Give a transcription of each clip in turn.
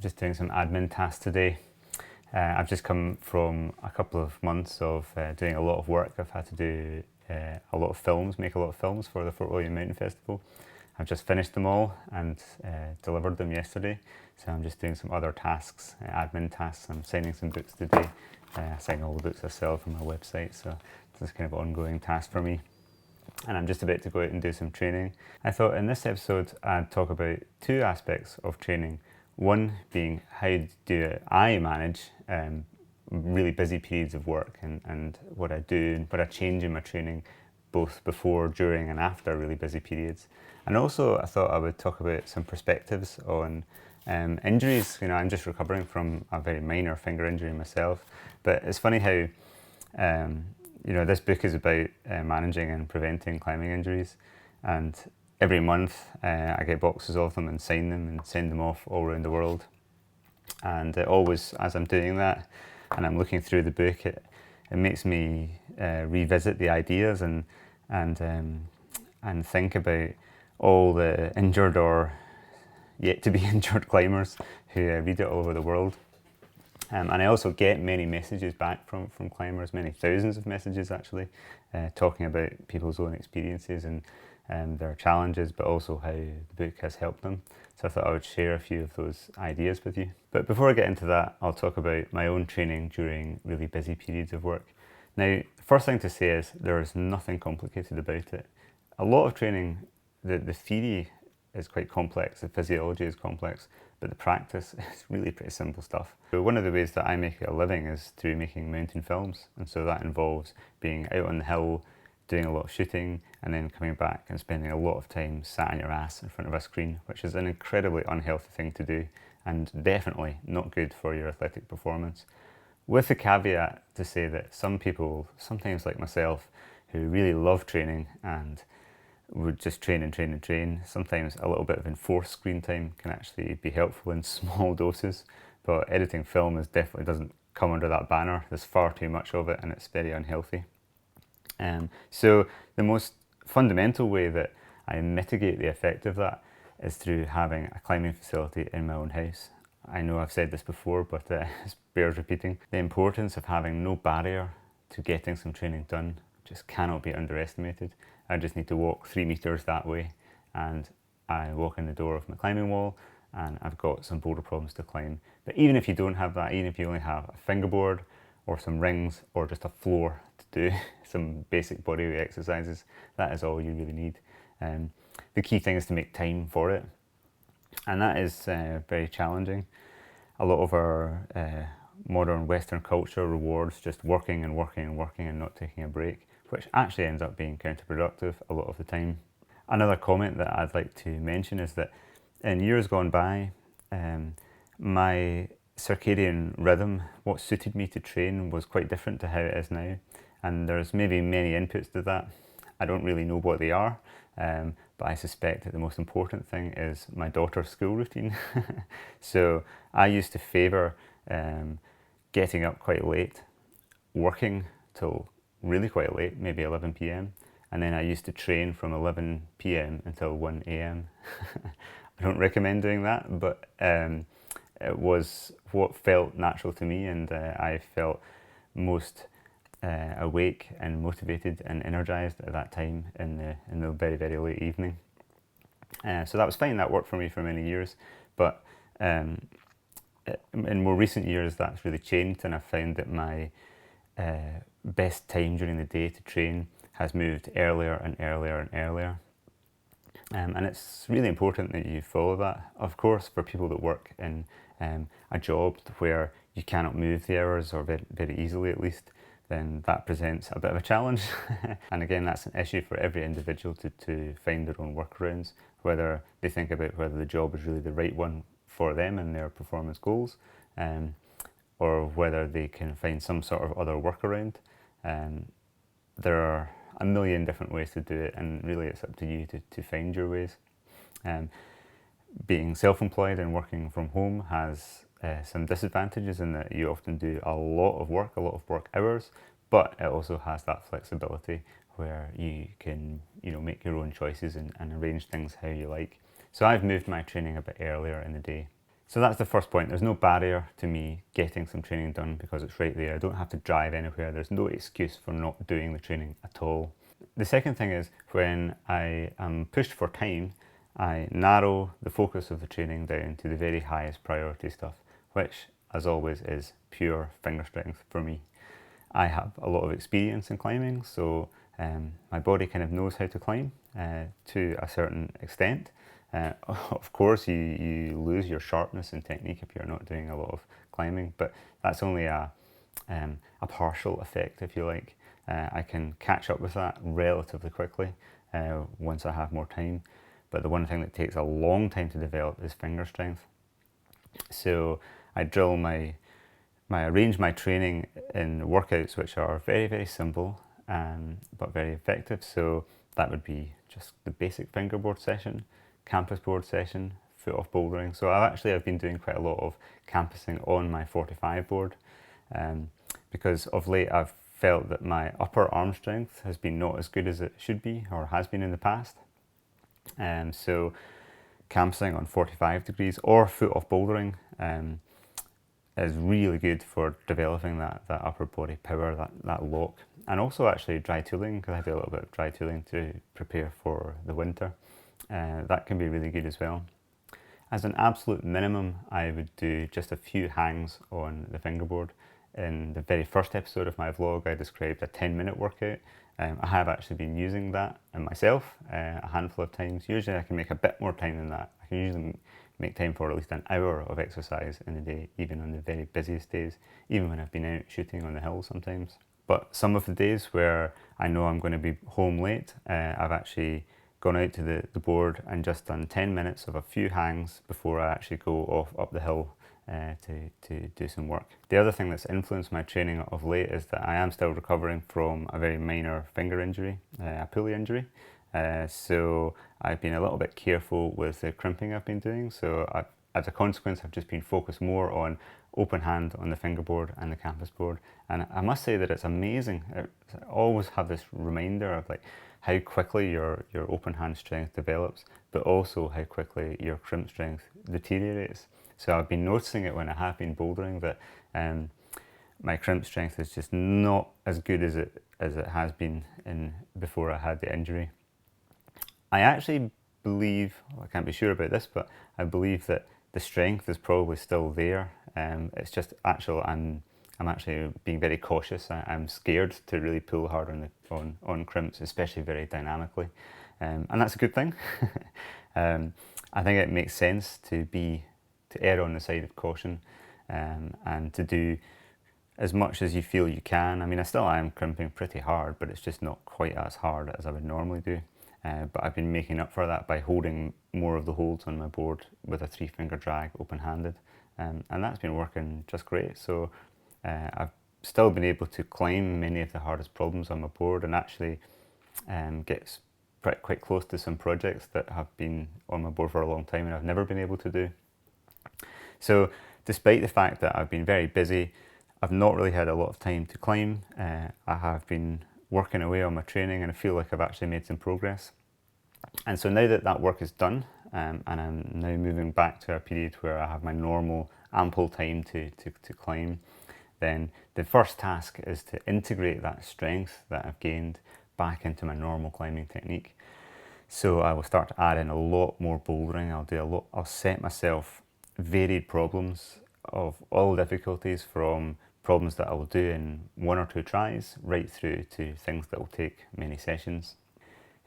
just doing some admin tasks today. I've just come from a couple of months of doing a lot of work. I've had to do a lot of films, make a lot of films for the Fort William Mountain Festival. I've just finished them all and delivered them yesterday. So I'm just doing some other tasks, admin tasks. I'm signing some books today. I sign all the books I sell from my website, so this is kind of an ongoing task for me. And I'm just about to go out and do some training. I thought in this episode I'd talk about two aspects of training. One being how do I manage really busy periods of work and what I do and what I change in my training both before, during and after really busy periods. And also I thought I would talk about some perspectives on injuries. You know, I'm just recovering from a very minor finger injury myself, but it's funny how you know, this book is about managing and preventing climbing injuries, and every month I get boxes of them and sign them and send them off all around the world. And always as I'm doing that and I'm looking through the book, it makes me revisit the ideas and think about all the injured or yet to be injured climbers who read it all over the world. And I also get many messages back from climbers, many thousands of messages actually, talking about people's own experiences and their challenges, but also how the book has helped them. So I thought I would share a few of those ideas with you. But before I get into that, I'll talk about my own training during really busy periods of work. Now, the first thing to say is there is nothing complicated about it. A lot of training, the theory is quite complex, the physiology is complex, but the practice is really pretty simple stuff. So one of the ways that I make a living is through making mountain films, and so that involves being out on the hill, doing a lot of shooting, and then coming back and spending a lot of time sat on your ass in front of a screen, which is an incredibly unhealthy thing to do, and definitely not good for your athletic performance. With the caveat to say that some people, sometimes like myself, who really love training and would just train and train and train. Sometimes a little bit of enforced screen time can actually be helpful in small doses, but editing film definitely doesn't come under that banner. There's far too much of it and it's very unhealthy. So the most fundamental way that I mitigate the effect of that is through having a climbing facility in my own house. I know I've said this before, but it bears repeating. The importance of having no barrier to getting some training done just cannot be underestimated. I just need to walk 3 meters that way and I walk in the door of my climbing wall and I've got some boulder problems to climb. But even if you don't have that, even if you only have a fingerboard or some rings or just a floor to do some basic bodyweight exercises, that is all you really need. The key thing is to make time for it, and that is very challenging. A lot of our modern Western culture rewards just working and working and working and not taking a break, which actually ends up being counterproductive a lot of the time. Another comment that I'd like to mention is that in years gone by, my circadian rhythm, what suited me to train, was quite different to how it is now. And there's maybe many inputs to that. I don't really know what they are, but I suspect that the most important thing is my daughter's school routine. So I used to favour getting up quite late, working till really quite late, maybe 11 p.m. And then I used to train from 11 p.m. until 1 a.m. I don't recommend doing that, but it was what felt natural to me, and I felt most awake and motivated and energized at that time in the very, very late evening. So that was fine, that worked for me for many years, but in more recent years that's really changed, and I've found that my best time during the day to train has moved earlier and earlier and earlier. And it's really important that you follow that. Of course, for people that work in a job where you cannot move the hours, or very, very easily at least, then that presents a bit of a challenge. And again, that's an issue for every individual to find their own workarounds, whether they think about whether the job is really the right one for them and their performance goals, or whether they can find some sort of other workaround. There are a million different ways to do it, and really it's up to you to find your ways. Being self-employed and working from home has some disadvantages in that you often do a lot of work hours, but it also has that flexibility where you can, make your own choices and arrange things how you like. So I've moved my training a bit earlier in the day. So that's the first point. There's no barrier to me getting some training done because it's right there. I don't have to drive anywhere. There's no excuse for not doing the training at all. The second thing is when I am pushed for time, I narrow the focus of the training down to the very highest priority stuff, which, as always, is pure finger strength for me. I have a lot of experience in climbing, so my body kind of knows how to climb to a certain extent. Of course, you lose your sharpness and technique if you're not doing a lot of climbing, but that's only a partial effect, if you like. I can catch up with that relatively quickly once I have more time. But the one thing that takes a long time to develop is finger strength. So I arrange my training in workouts which are very, very simple but very effective. So that would be just the basic fingerboard session, campus board session, foot off bouldering. So I've been doing quite a lot of campusing on my 45 board because of late I've felt that my upper arm strength has been not as good as it should be or has been in the past. So campusing on 45 degrees or foot off bouldering is really good for developing that upper body power, that lock. And also actually dry tooling, because I do a little bit of dry tooling to prepare for the winter. That can be really good as well. As an absolute minimum, I would do just a few hangs on the fingerboard. In the very first episode of my vlog, I described a 10-minute workout. I have actually been using that in myself a handful of times. Usually I can make a bit more time than that. I can usually make time for at least an hour of exercise in a day, even on the very busiest days, even when I've been out shooting on the hill sometimes. But some of the days where I know I'm going to be home late, I've actually gone out to the board and just done 10 minutes of a few hangs before I actually go off up the hill to do some work. The other thing that's influenced my training of late is that I am still recovering from a very minor finger injury, a pulley injury. So I've been a little bit careful with the crimping I've been doing. So as a consequence, I've just been focused more on open hand on the fingerboard and the campus board. And I must say that it's amazing. I always have this reminder of like how quickly your open hand strength develops, but also how quickly your crimp strength deteriorates. So I've been noticing it when I have been bouldering that my crimp strength is just not as good as it has been before I had the injury. I actually believe, well, I can't be sure about this, but I believe that the strength is probably still there. It's just I'm actually being very cautious. I'm scared to really pull hard on crimps, especially very dynamically, and that's a good thing. I think it makes sense to err on the side of caution and to do as much as you feel you can. I mean, I still am crimping pretty hard, but it's just not quite as hard as I would normally do. But I've been making up for that by holding more of the holds on my board with a 3-finger drag open-handed, and that's been working just great. So I've still been able to climb many of the hardest problems on my board and actually get quite close to some projects that have been on my board for a long time and I've never been able to do. So despite the fact that I've been very busy, I've not really had a lot of time to climb. I have been working away on my training and I feel like I've actually made some progress. And so now that work is done, and I'm now moving back to a period where I have my normal ample time to climb, then the first task is to integrate that strength that I've gained back into my normal climbing technique. So I will start to add in a lot more bouldering. I'll set myself varied problems of all difficulties, from problems that I will do in 1 or 2 tries right through to things that will take many sessions.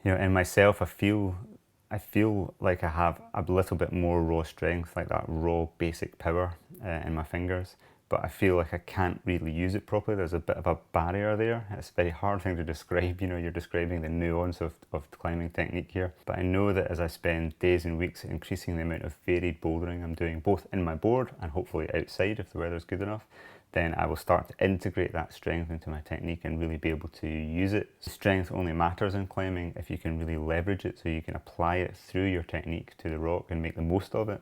You know, in myself, I feel like I have a little bit more raw strength, like that raw basic power in my fingers, but I feel like I can't really use it properly. There's a bit of a barrier there. It's a very hard thing to describe. You know, you're describing the nuance of climbing technique here. But I know that as I spend days and weeks increasing the amount of varied bouldering I'm doing, both in my board and hopefully outside if the weather's good enough, then I will start to integrate that strength into my technique and really be able to use it. Strength only matters in climbing if you can really leverage it, so you can apply it through your technique to the rock and make the most of it.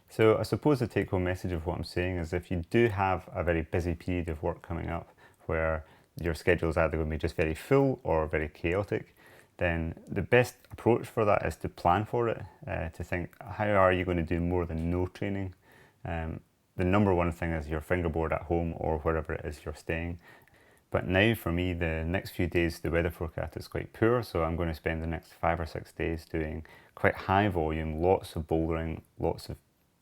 So I suppose the take-home message of what I'm saying is, if you do have a very busy period of work coming up where your schedule is either going to be just very full or very chaotic, then the best approach for that is to plan for it, to think, how are you going to do more than no training The number one thing is your fingerboard at home or wherever it is you're staying. But now for me, the next few days, the weather forecast is quite poor, so I'm going to spend the next 5 or 6 days doing quite high volume, lots of bouldering, lots of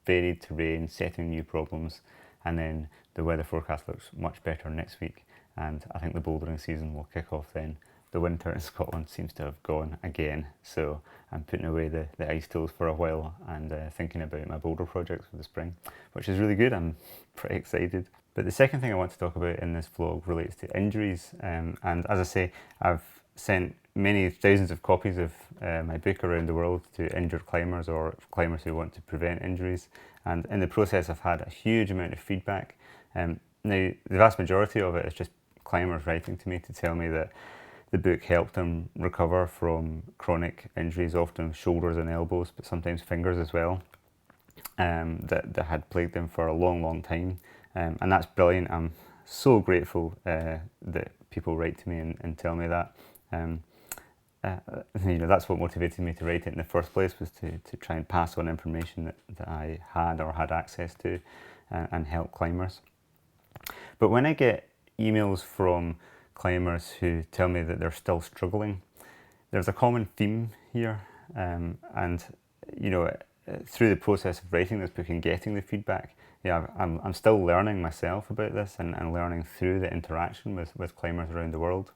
varied terrain, setting new problems, and then the weather forecast looks much better next week, and I think the bouldering season will kick off then. The winter in Scotland seems to have gone again, so I'm putting away the ice tools for a while and thinking about my boulder projects for the spring, which is really good. I'm pretty excited. But the second thing I want to talk about in this vlog relates to injuries, and as I say, I've sent many thousands of copies of my book around the world to injured climbers or climbers who want to prevent injuries, and in the process I've had a huge amount of feedback. Now the vast majority of it is just climbers writing to me to tell me that the book helped them recover from chronic injuries, often shoulders and elbows, but sometimes fingers as well, that had plagued them for a long time. And that's brilliant. I'm so grateful that people write to me and tell me that. That's what motivated me to write it in the first place, was to try and pass on information that I had or had access to and help climbers. But when I get emails from climbers who tell me that they're still struggling, there's a common theme here, and through the process of writing this book and getting the feedback, I'm still learning myself about this and learning through the interaction with climbers around the world.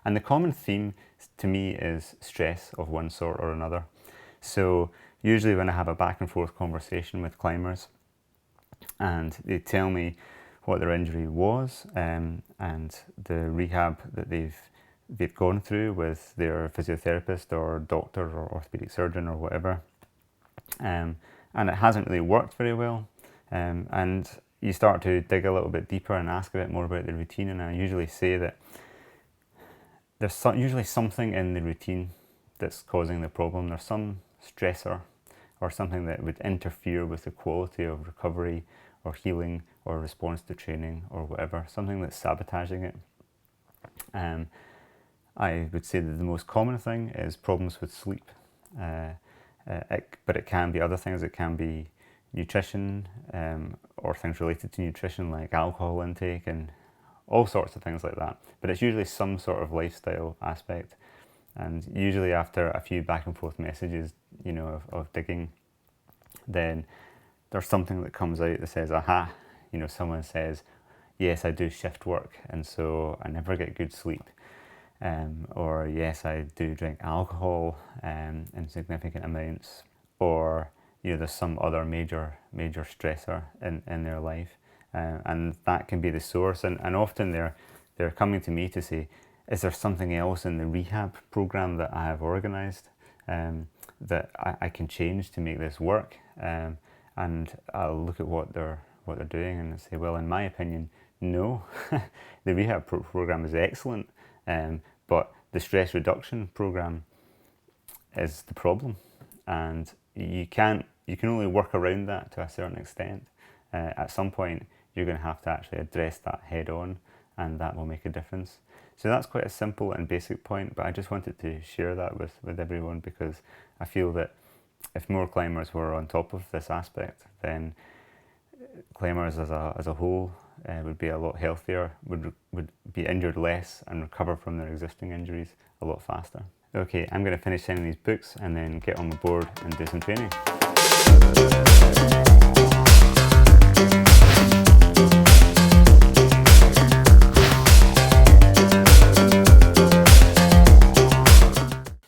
And the common theme to me is stress of one sort or another. So usually when I have a back and forth conversation with climbers and they tell me what their injury was and the rehab that they've gone through with their physiotherapist or doctor or orthopedic surgeon or whatever, and it hasn't really worked very well, and you start to dig a little bit deeper and ask a bit more about the routine, and I usually say that there's usually something in the routine that's causing the problem. There's some stressor or something that would interfere with the quality of recovery or healing or response to training or whatever, something that's sabotaging it. I would say that the most common thing is problems with sleep, but it can be other things. It can be nutrition or things related to nutrition like alcohol intake and all sorts of things like that. But it's usually some sort of lifestyle aspect, and usually after a few back and forth messages, of digging, then there's something that comes out that says, aha, someone says, yes, I do shift work and so I never get good sleep. Or yes, I do drink alcohol in significant amounts. Or there's some other major stressor in their life. And that can be the source. And often they're coming to me to say, is there something else in the rehab program that I have organised that I can change to make this work? And I'll look at what they're doing and say, well, in my opinion, no. The rehab program is excellent, but the stress reduction program is the problem, and you can only work around that to a certain extent. At some point, you're going to have to actually address that head on, and that will make a difference. So that's quite a simple and basic point, but I just wanted to share that with everyone, because I feel that if more climbers were on top of this aspect, then climbers as a whole would be a lot healthier, would be injured less and recover from their existing injuries a lot faster. Okay, I'm going to finish sending these books and then get on the board and do some training.